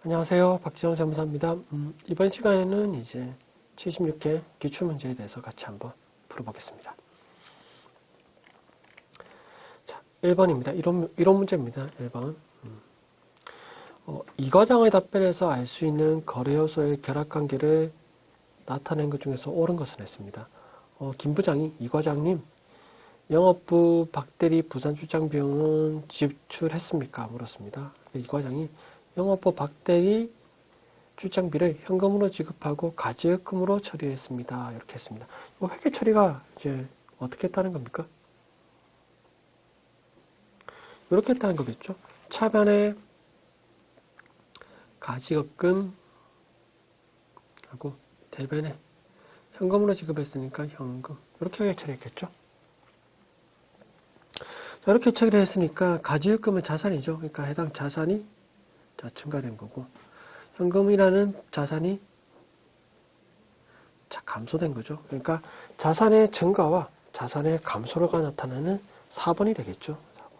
안녕하세요. 박지성 세무사입니다. 이번 시간에는 이제 76회 기출문제에 대해서 같이 한번 풀어보겠습니다. 자, 1번입니다. 이론 문제입니다. 1번. 이 과정의 답변에서 알 수 있는 거래 요소의 결합관계를 나타낸 것 중에서 옳은 것은 했습니다. 김 부장이 이 과장님, 영업부 박대리 부산 출장 비용은 지출했습니까? 물었습니다. 이 과장이 영업부 박대리 출장비를 현금으로 지급하고 가지금으로 처리했습니다. 이렇게 했습니다. 회계 처리가 이제 어떻게 했다는 겁니까? 이렇게 했다는 거겠죠. 차변에 가지금 하고 대변에 현금으로 지급했으니까 현금. 이렇게 회계 처리했겠죠. 자, 이렇게 처리를 했으니까 가지금은 자산이죠. 그러니까 해당 자산이 증가된 거고 현금이라는 자산이 감소된 거죠. 그러니까 자산의 증가와 자산의 감소가 나타나는 4번이 되겠죠. 4번.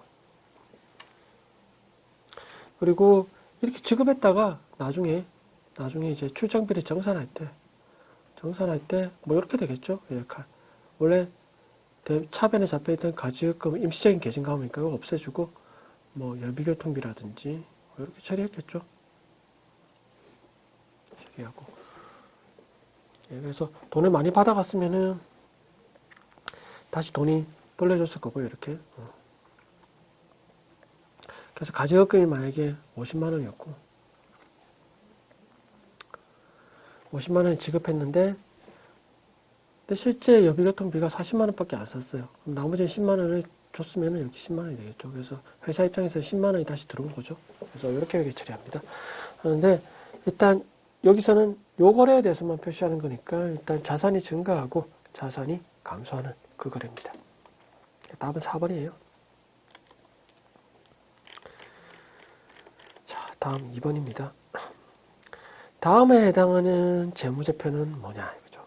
그리고 이렇게 지급했다가 나중에 이제 출장비를 정산할 때 뭐 이렇게 되겠죠. 원래 차변에 잡혀있던 가지금 임시적인 계정 가오니까 이거 없애주고 뭐 열비교통비라든지 뭐 이렇게 처리했겠죠. 처리하고. 그래서 돈을 많이 받아갔으면은 다시 돈이 돌려줬을 거고 이렇게. 그래서 가지급금이 만약에 50만 원이었고 50만 원을 지급했는데 근데 실제 여비교통비가 40만 원밖에 안 썼어요. 그럼 나머지 10만 원을 줬으면 이렇게 10만 원이 되겠죠. 그래서 회사 입장에서 10만 원이 다시 들어온 거죠. 그래서 이렇게 회계 처리합니다. 그런데 일단 여기서는 요 거래에 대해서만 표시하는 거니까 일단 자산이 증가하고 자산이 감소하는 그 거래입니다. 답은 4번이에요. 자, 다음 2번입니다. 다음에 해당하는 재무제표는 뭐냐 이거죠.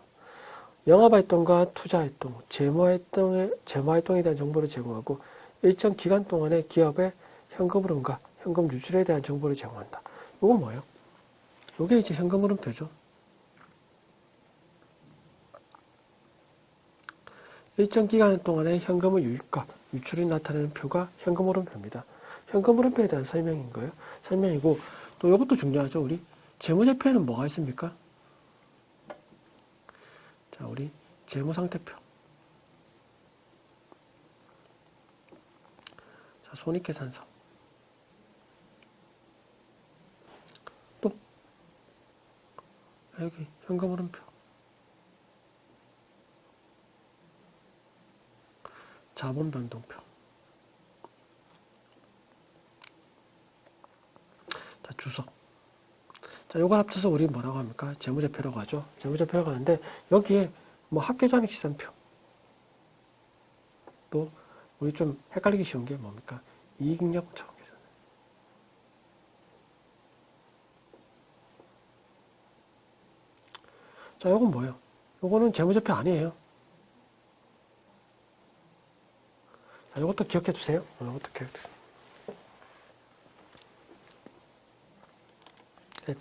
영업활동과 투자활동, 재무활동에 대한 정보를 제공하고 일정 기간 동안에 기업의 현금 흐름과 현금 유출에 대한 정보를 제공한다. 이건 뭐예요? 이게 이제 현금 흐름표죠. 일정 기간 동안에 현금의 유입과 유출이 나타내는 표가 현금 흐름표입니다. 현금 흐름표에 대한 설명인 거예요. 설명이고 또 이것도 중요하죠. 우리 재무제표에는 뭐가 있습니까? 자, 우리 재무상태표. 자, 손익계산서. 또 여기 현금 흐름표. 자본 변동표. 자, 주석. 자, 요걸 합쳐서 우리 뭐라고 합니까? 재무제표라고 하죠. 재무제표라고 하는데 여기에 뭐 합계잔액시산표. 또 우리 좀 헷갈리기 쉬운 게 뭡니까? 이익잉여 차원계산. 자, 요건 뭐예요? 요거는 재무제표 아니에요. 자, 요것도 기억해 두세요. 요것도 기억해 두세요. 네,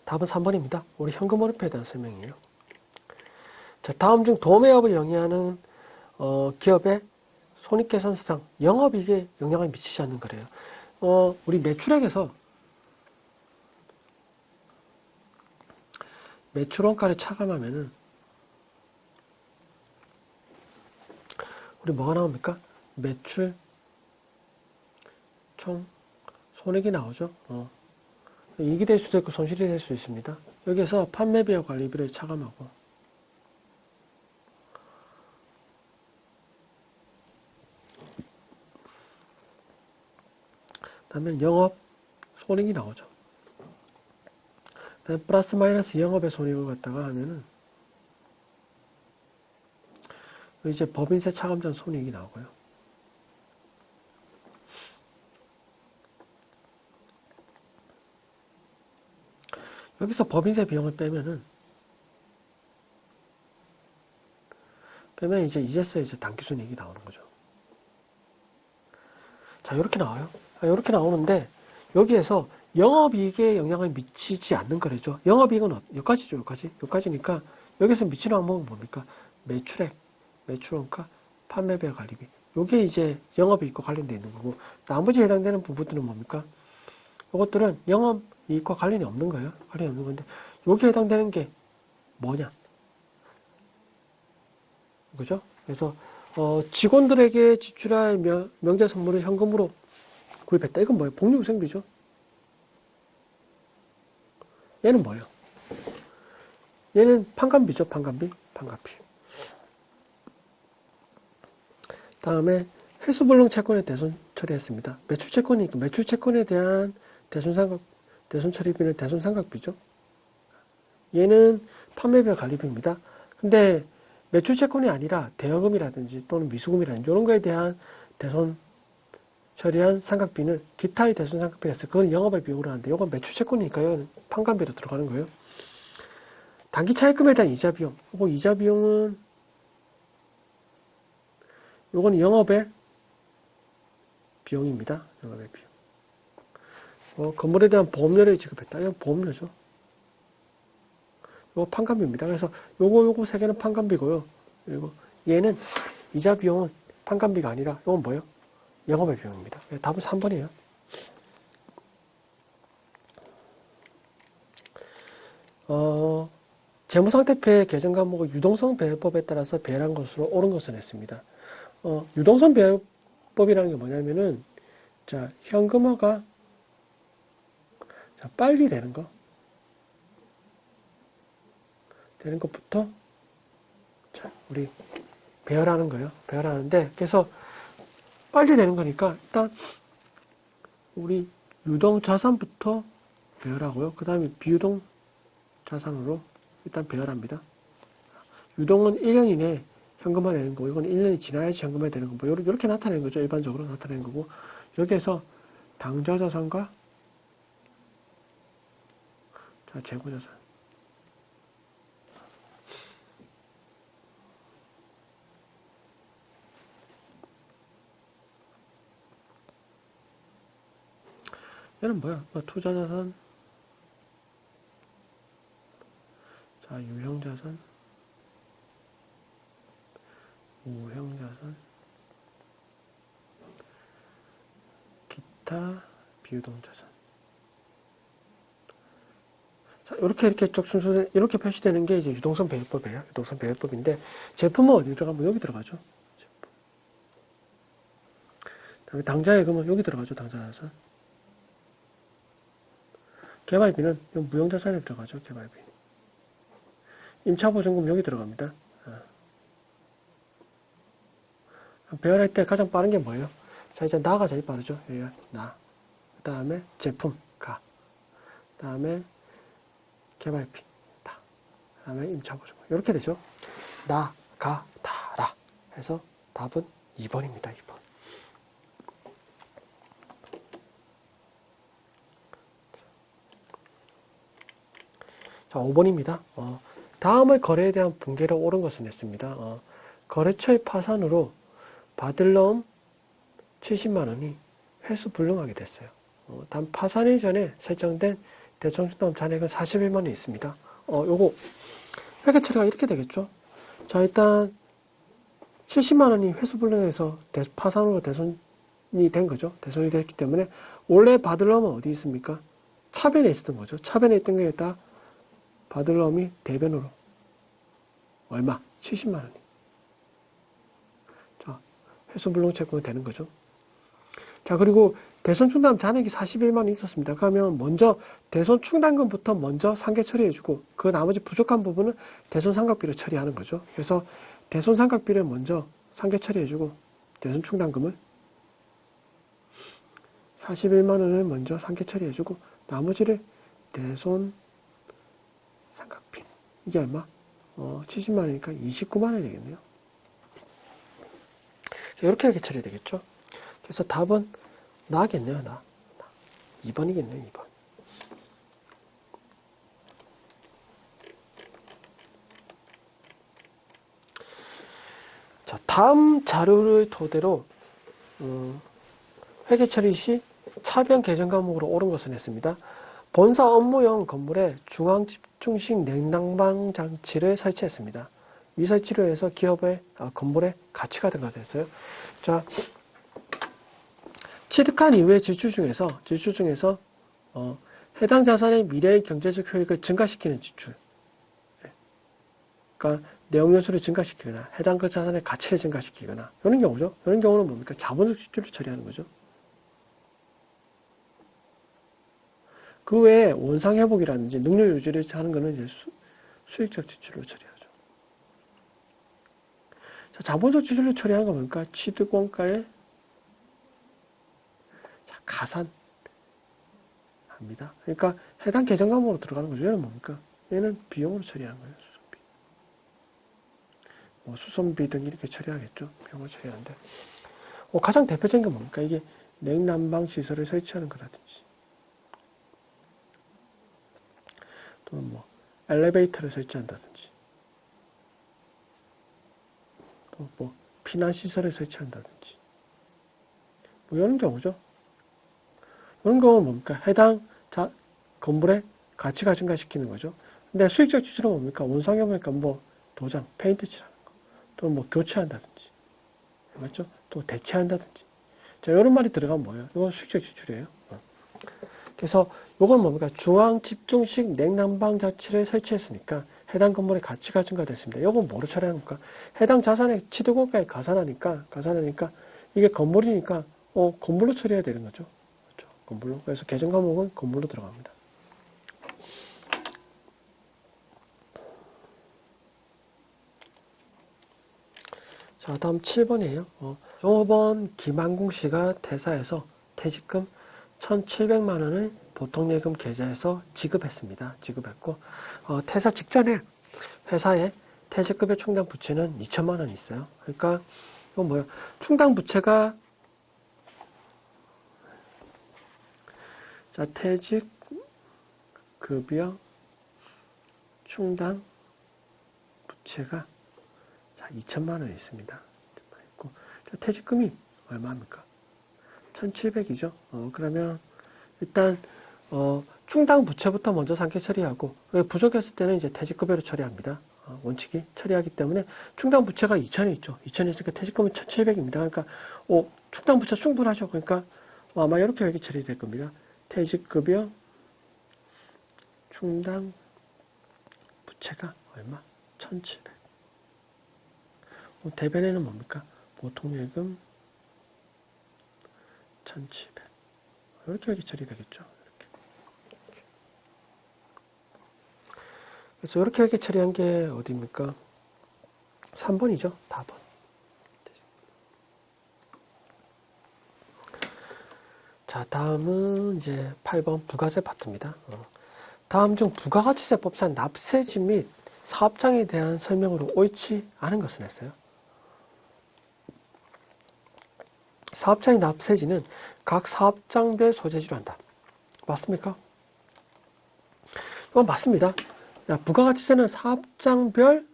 답은 3번입니다. 우리 현금 흐름표에 대한 설명이에요. 자, 다음 중 도매업을 영위하는 기업의 손익계산서상 영업이익에 영향을 미치지 않는 거래요. 우리 매출액에서 매출원가를 차감하면은 우리 뭐가 나옵니까? 매출 총 손익이 나오죠. 이익이 될 수도 있고 손실이 될 수 있습니다. 여기에서 판매비와 관리비를 차감하고 그다음에 영업 손익이 나오죠. 그다음에 플러스 마이너스 영업의 손익을 갖다가 하면은 이제 법인세 차감 전 손익이 나오고요. 여기서 법인세 비용을 빼면 이제 이제서 이제 당기순이익이 나오는 거죠. 자, 이렇게 나와요. 이렇게 나오는데 여기에서 영업이익에 영향을 미치지 않는 거래죠. 영업이익은 여기까지죠. 여기까지니까 여기서 미치는 항목은 뭡니까? 매출액, 매출원가, 판매비와 관리비. 요게 이제 영업이익과 관련되어 있는 거고, 나머지 해당되는 부분들은 뭡니까? 이것들은 영업이익과 관련이 없는 거예요. 관련이 없는 건데, 요게 해당되는 게 뭐냐? 그죠? 그래서 직원들에게 지출할 명절 선물을 현금으로 구입했다. 이건 뭐예요? 복리후생비죠. 얘는 뭐예요? 얘는 판관비죠. 판관비. 다음에 회수불능 채권에 대손 처리했습니다. 매출채권이니까 매출채권에 대한 대손 처리비는 대손상각비죠. 얘는 판매비와 관리비입니다. 근데 매출채권이 아니라 대여금이라든지 또는 미수금이라든지 이런 거에 대한 대손 처리한 상각비는 기타의 대손 상각비가 있어요. 그건 영업의 비용으로 하는데 이건 매출채권이니까요. 판관비로 들어가는 거예요. 단기 차입금에 대한 이자 비용. 이거 이자 비용은 요건 영업의 비용입니다. 영업의 비용. 건물에 대한 보험료를 지급했다. 이건 보험료죠. 요거 판관비입니다. 그래서 요거 세 개는 판관비고요. 그리고 얘는 이자 비용은 판관비가 아니라 이건 뭐예요? 영업의 비용입니다. 답은 3번이에요. 재무상태표의 개정 과목을 유동성 배열법에 따라서 배열한 것으로 옳은 것을 냈습니다. 유동성 배열법이라는 게 뭐냐면은, 자, 현금화가, 자, 빨리 되는 것부터, 자, 우리 배열하는 거예요. 배열하는데, 그래서 빨리 되는 거니까, 일단, 우리 유동자산부터 배열하고요. 그 다음에 비유동 자산으로 일단 배열합니다. 유동은 1년 이내에 현금화 되는 거고, 이건 1년이 지나야지 현금화 되는 거고, 이렇게 나타내는 거죠. 일반적으로 나타내는 거고, 여기에서 당좌자산과 자, 재고자산. 얘는 뭐야? 투자자산, 자, 유형자산, 우형자산, 기타 비유동자산. 자, 이렇게 쭉 순서 이렇게 표시되는 게 이제 유동성 배열법이에요. 유동성 배열법인데 제품은 어디 들어가면 여기 들어가죠. 그다음에 당좌예금은 여기 들어가죠. 당좌자산. 개발비는 무형자산에 들어가죠. 개발비. 임차보증금 여기 들어갑니다. 배열할 때 가장 빠른 게 뭐예요? 자, 이제 나가 제일 빠르죠. 여기가 나. 그 다음에 제품, 가. 그 다음에 개발비, 다. 그 다음에 임차보증금. 이렇게 되죠. 나, 가, 다, 라. 해서 답은 2번입니다. 2번. 자, 5번입니다. 다음의 거래에 대한 붕괴를 옳은 것을 냈습니다. 거래처의 파산으로 받을 놈 70만 원이 회수 불능하게 됐어요. 단 파산 이전에 설정된 대청주담 잔액은 41만 원이 있습니다. 요거 회계 처리가 이렇게 되겠죠. 자, 일단 70만 원이 회수 불능해서 파산으로 대손이 된 거죠. 대손이 됐기 때문에 원래 받을 놈은 어디 있습니까? 차변에 있었던 거죠. 차변에 있던 게 다 받을 놈이 대변으로 얼마? 70만 원이. 자, 회수 불능 채권이 되는 거죠. 자, 그리고 대손 충당 잔액이 41만 원 있었습니다. 그러면 먼저 대손 충당금부터 먼저 상계 처리해주고 그 나머지 부족한 부분은 대손 상각비로 처리하는 거죠. 그래서 대손 상각비를 먼저 상계 처리해주고 대손 충당금을 41만 원을 먼저 상계 처리해주고 나머지를 대손 상각비. 이게 얼마? 70만 원이니까 29만 원이 되겠네요. 이렇게 처리되겠죠. 그래서 답은 나겠네요. 나. 2번이겠네요. 2번. 자, 다음 자료를 토대로 회계 처리 시 차변 개정 과목으로 옳은 것은 했습니다. 본사 업무용 건물에 중앙 집중식 냉난방 장치를 설치했습니다. 이 설치로 해서 기업의 건물의 가치가 증가됐어요. 자, 취득한 이후의 지출 중에서 해당 자산의 미래의 경제적 효익을 증가시키는 지출. 그러니까 내용 요소를 증가시키거나 해당 그 자산의 가치를 증가시키거나 이런 경우죠. 이런 경우는 뭡니까? 자본적 지출을 처리하는 거죠. 그 외에 원상회복이라든지 능력 유지를 하는 것은 이제 수익적 지출로 처리하죠. 자, 자본적 지출로 처리하는 건 뭡니까? 취득원가의 가산합니다. 그러니까 해당 계정 과목으로 들어가는 거죠. 얘는 뭡니까? 얘는 비용으로 처리하는 거예요. 수선비. 뭐 수선비 등 이렇게 처리하겠죠. 비용으로 처리하는데. 가장 대표적인 게 뭡니까? 이게 냉난방 시설을 설치하는 거라든지. 또는 뭐 엘리베이터를 설치한다든지. 또 뭐 피난 시설을 설치한다든지. 뭐 이런 경우죠. 이런 경우는 뭡니까? 해당 건물의 가치가 증가시키는 거죠. 근데 수익적 지출은 뭡니까? 원상회복이니까 뭐 도장, 페인트 칠하는 거, 또는 뭐 교체한다든지, 맞죠? 또 대체한다든지. 자, 이런 말이 들어가면 뭐예요? 이건 수익적 지출이에요. 그래서 이건 뭡니까? 중앙 집중식 냉난방 장치를 설치했으니까 해당 건물의 가치가 증가됐습니다. 이건 뭐로 처리합니까? 해당 자산의 취득원가에 가산하니까 이게 건물이니까 건물로 처리해야 되는 거죠. 그렇죠? 건물로. 그래서 계정 과목은 건물로 들어갑니다. 자, 다음 7번이에요. 종업원 김한궁 씨가 퇴사해서 퇴직금 1,700만 원을 보통예금 계좌에서 지급했습니다. 지급했고, 퇴사 직전에 회사에 퇴직급여 충당 부채는 2천만 원이 있어요. 그러니까, 이건 뭐예요? 충당 부채가, 자, 퇴직급여 충당 부채가, 자, 2천만 원이 있습니다. 있고, 자, 퇴직금이 얼마입니까? 1,700이죠. 그러면, 일단, 충당 부채부터 먼저 상계 처리하고, 부족했을 때는 이제 퇴직급여로 처리합니다. 원칙이 처리하기 때문에 충당 부채가 2천이 있죠. 2천이 있으니까 퇴직금은 1,700입니다. 그러니까, 충당 부채 충분하죠. 그러니까, 아마 이렇게 회계 처리될 겁니다. 퇴직급여 충당 부채가 얼마? 1,700. 대변에는 뭡니까? 보통예금 1,700. 이렇게 회계 처리되겠죠. 그래서 이렇게 회계 처리한 게 어디입니까? 3번이죠. 답은. 자, 다음은 이제 8번 부가세 파트입니다. 다음 중 부가가치세법상 납세지 및 사업장에 대한 설명으로 옳지 않은 것은 했어요. 사업장의 납세지는 각 사업장별 소재지로 한다. 맞습니까? 이건 맞습니다. 부가가치세는 사업장별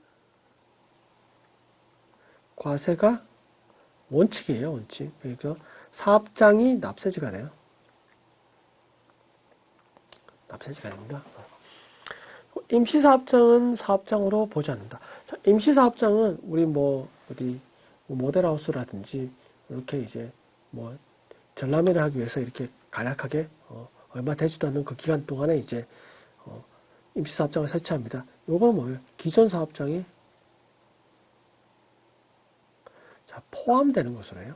과세가 원칙이에요. 원칙. 그래서 사업장이 납세지가 돼요. 납세지가 됩니다. 임시사업장은 사업장으로 보지 않는다. 자, 임시사업장은 우리 어디 모델하우스라든지 이렇게 이제 전람회를 하기 위해서 이렇게 간략하게 얼마 되지도 않는 그 기간 동안에 이제 임시사업장을 설치합니다. 요건 뭐예요? 기존 사업장이 자, 포함되는 것으로 해요.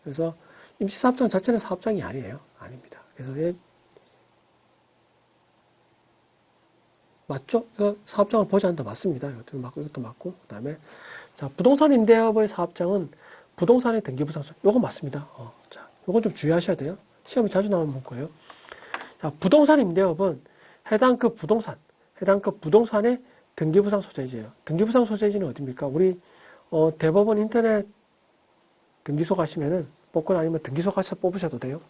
그래서 임시사업장 자체는 사업장이 아니에요. 아닙니다. 그래서 맞죠? 이거 사업장을 보지 않는다. 맞습니다. 이것도 맞고, 이것도 맞고. 그 다음에, 자, 부동산 임대업의 사업장은 부동산의 등기부상소. 요거 맞습니다. 자, 요건 좀 주의하셔야 돼요. 시험에 자주 나오는 문구예요. 자, 부동산 임대업은 해당 그 부동산의 등기부상 소재지예요. 등기부상 소재지는 어디입니까? 우리, 대법원 인터넷 등기소 가시면은, 뽑거나 아니면 등기소 가서 뽑으셔도 돼요.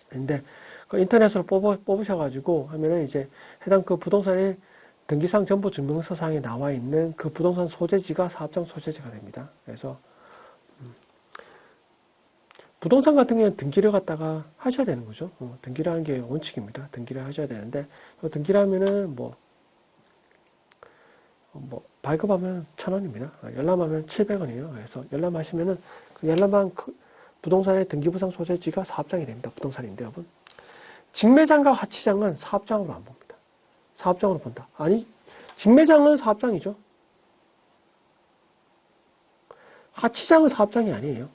근데, 그 인터넷으로 뽑으셔가지고 하면은 이제 해당 그 부동산의 등기상 정보증명서상에 나와 있는 그 부동산 소재지가 사업장 소재지가 됩니다. 그래서 부동산 같은 경우는 등기를 갖다가 하셔야 되는 거죠. 등기를 하는 게 원칙입니다. 등기를 하셔야 되는데, 등기를 하면은 발급하면 1,000원입니다. 열람하면 700원이에요. 그래서 열람하시면은, 그 열람한 부동산의 등기부상 소재지가 사업장이 됩니다. 부동산인데, 여러분. 직매장과 하치장은 사업장으로 안 봅니다. 사업장으로 본다. 아니, 직매장은 사업장이죠. 하치장은 사업장이 아니에요.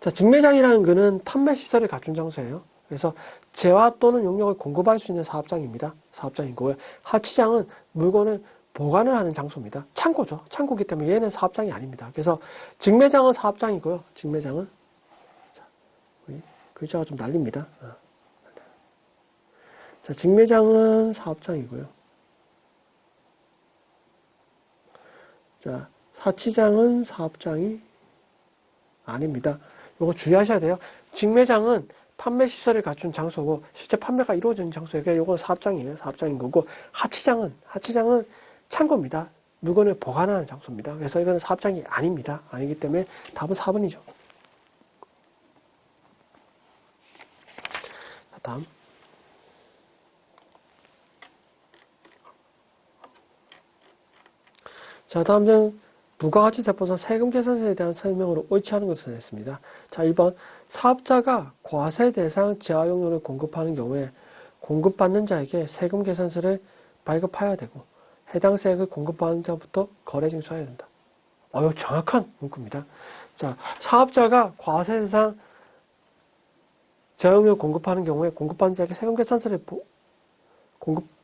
자, 직매장이라는 것은 판매시설을 갖춘 장소예요. 그래서 재화 또는 용역을 공급할 수 있는 사업장입니다. 사업장이고요. 하치장은 물건을 보관을 하는 장소입니다. 창고죠. 창고기 때문에 얘는 사업장이 아닙니다. 그래서 직매장은 사업장이고요. 직매장은 자, 우리 글자가 좀 날립니다. 자, 직매장은 사업장이고요. 자, 하치장은 사업장이 아닙니다. 이거 주의하셔야 돼요. 직매장은 판매 시설을 갖춘 장소고 실제 판매가 이루어지는 장소에게 이건 사업장이에요. 사업장인 거고 하치장은 창고입니다. 물건을 보관하는 장소입니다. 그래서 이거는 사업장이 아닙니다. 아니기 때문에 답은 4번이죠. 다음. 자, 다음은 부가가치세법상 세금계산서에 대한 설명으로 옳지 않은 것을 했습니다. 자, 1번. 사업자가 과세 대상 재화용료를 공급하는 경우에 공급받는 자에게 세금계산서를 발급해야 되고 해당 세액을 공급받는 자부터 거래징수해야 된다. 이거 정확한 문구입니다. 자, 사업자가 과세 대상 재화용료를 공급하는 경우에 공급받는 자에게 세금계산서를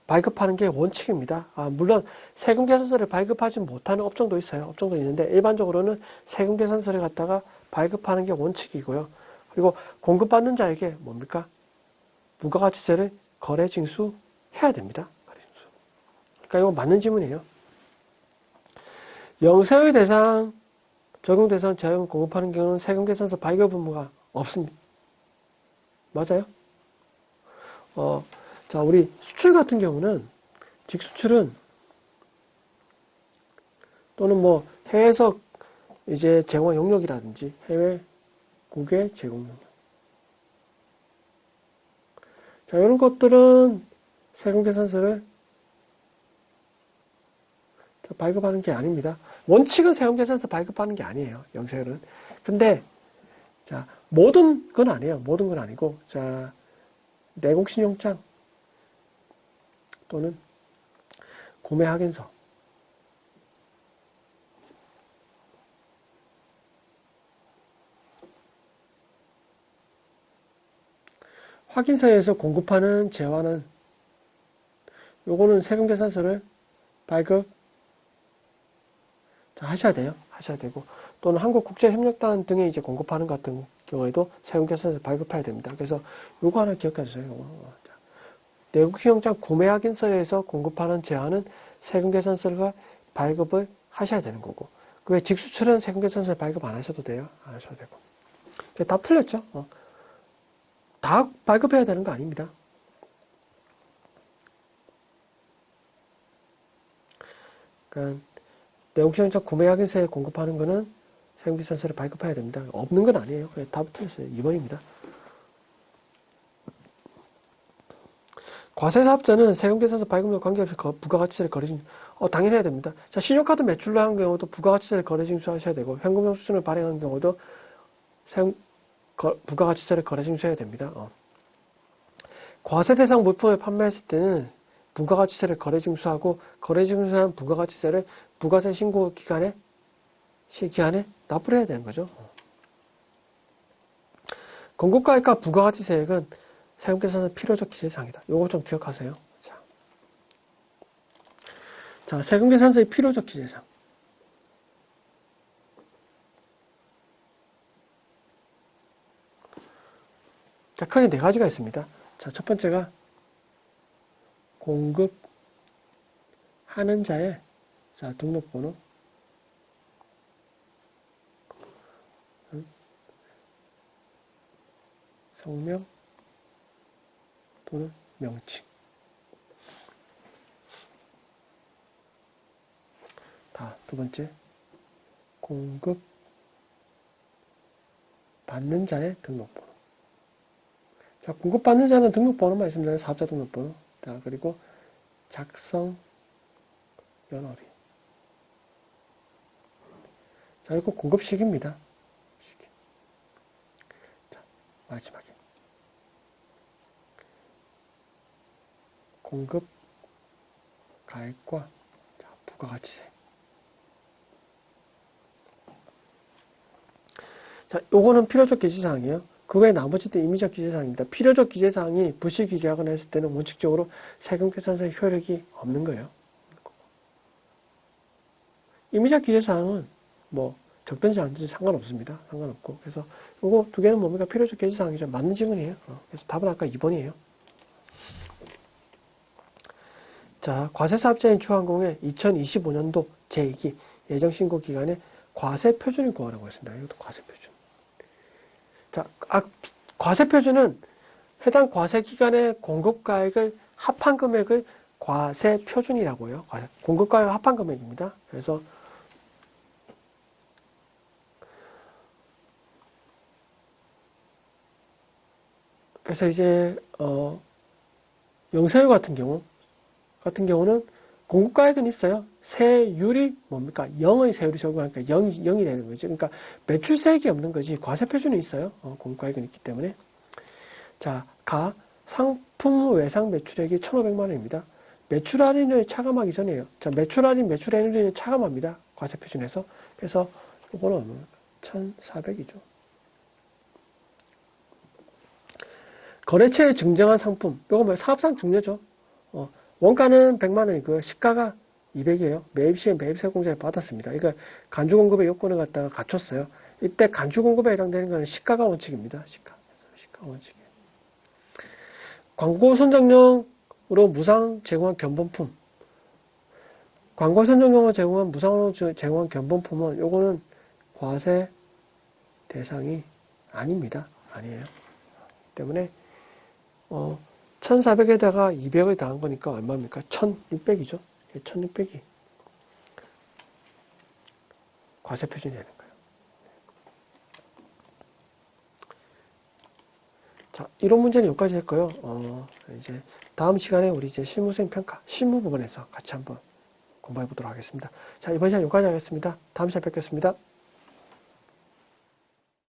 발급하는 게 원칙입니다. 물론 세금계산서를 발급하지 못하는 업종도 있어요. 업종도 있는데 일반적으로는 세금계산서를 갖다가 발급하는 게 원칙이고요. 그리고 공급받는 자에게 뭡니까? 부가가치세를 거래징수해야 됩니다. 거래징수. 그러니까 이거 맞는 질문이에요. 영세의 대상, 적용 대상 재화용을 공급하는 경우는 세금계산서 발급 의무가 없습니다. 맞아요? 자, 우리 수출 같은 경우는 직수출은 또는 해외에서 이제 제공 용역이라든지 해외국의 제공 용역. 자, 이런 것들은 세금계산서를 발급하는 게 아닙니다. 원칙은 세금계산서 발급하는 게 아니에요. 영세율은. 근데 자, 모든 건 아니에요. 모든 건 아니고 자, 내국신용장 또는 구매 확인서 확인서에서 공급하는 재화는 요거는 세금계산서를 발급 하셔야 돼요. 하셔야 되고 또는 한국국제협력단 등에 이제 공급하는 것 같은 경우에도 세금계산서를 발급해야 됩니다. 그래서 요거 하나 기억해 주세요. 요거. 내국신용장 구매 확인서에서 공급하는 재화는 세금계산서가 발급을 하셔야 되는 거고 그 외 직수출은 세금계산서 발급 안 하셔도 돼요. 안 하셔도 되고 답 틀렸죠? 다 발급해야 되는 거 아닙니다. 그러니까 내국신용장 구매 확인서에 공급하는 거는 세금계산서를 발급해야 됩니다. 없는 건 아니에요. 답 틀렸어요. 2번입니다. 과세사업자는 세금계산서 발급과 관계없이 부가가치세를 거래징수 당연히 해야 됩니다. 자, 신용카드 매출로 한 경우도 부가가치세를 거래징수하셔야 되고 현금 영수증을 발행한 경우도 부가가치세를 거래징수해야 됩니다. 과세 대상 물품을 판매했을 때는 부가가치세를 거래징수하고 거래징수한 부가가치세를 부가세 신고 기간에 납부를 해야 되는 거죠. 건국가액과 부가가치세액은 세금계산서 필요적 기재사항이다. 요거 좀 기억하세요. 자, 세금계산서의 필요적 기재사항. 자, 크게 4가지가 있습니다. 자, 첫 번째가 공급하는 자의 등록번호, 성명 또는 명칭. 두 번째 공급 받는 자의 등록번호. 자, 공급받는 자는 등록번호만 있으면 되는 사업자 등록번호. 자, 그리고 작성 연월일. 자, 이거 공급식입니다. 시기. 자, 마지막에. 공급 가액과 자, 부가가치세. 자, 요거는 필요적 기재사항이에요. 그 외 나머지도 임의적 기재사항입니다. 필요적 기재사항이 부실 기재하거나 했을 때는 원칙적으로 세금계산서의 효력이 없는 거예요. 임의적 기재사항은 뭐 적든지 안 적든지 상관없습니다. 상관없고. 그래서 요거 두 개는 뭡니까? 필요적 기재사항이죠. 맞는 질문이에요. 그래서 답은 아까 2번이에요. 자, 과세사업자인 주항공의 2025년도 제2기 예정신고 기간에 과세표준을 구하라고 했습니다. 이것도 과세표준. 자, 과세표준은 해당 과세기간의 공급가액을 합한 금액을 과세표준이라고 해요. 공급가액 합한 금액입니다. 그래서 이제 영세유 같은 경우는 공급가액은 있어요. 세율이 뭡니까? 0의 세율이 적용하니까 0이 되는 거죠. 그러니까 매출세액이 없는 거지. 과세표준이 있어요. 공급가액은 있기 때문에. 자, 상품 외상 매출액이 1,500만 원입니다. 매출 할인을 차감하기 전이에요. 자, 매출 할인을 차감합니다. 과세표준에서. 그래서 이거는 얼마입니까? 1,400이죠. 거래처에 증정한 상품. 이거 뭐 사업상 증여죠. 원가는 100만 원이고요. 시가가 200이에요. 매입 시에 매입세 공제를 받았습니다. 이거 간주 공급의 요건을 갖다가 갖췄어요. 이때 간주 공급에 해당되는 것은 시가가 원칙입니다. 시가 원칙이에요. 광고 선정용으로 무상 제공한 견본품. 광고 선정용으로 제공한 무상으로 제공한 견본품은 요거는 과세 대상이 아닙니다. 아니에요. 때문에 1,400에다가 200을 더한 거니까 얼마입니까? 1,600이죠. 1,600이 과세 표준이 되는 거예요. 자, 이론 문제는 여기까지 했고요. 이제 다음 시간에 우리 이제 실무수행 평가, 실무 부분에서 같이 한번 공부해 보도록 하겠습니다. 자, 이번 시간 여기까지 하겠습니다. 다음 시간에 뵙겠습니다.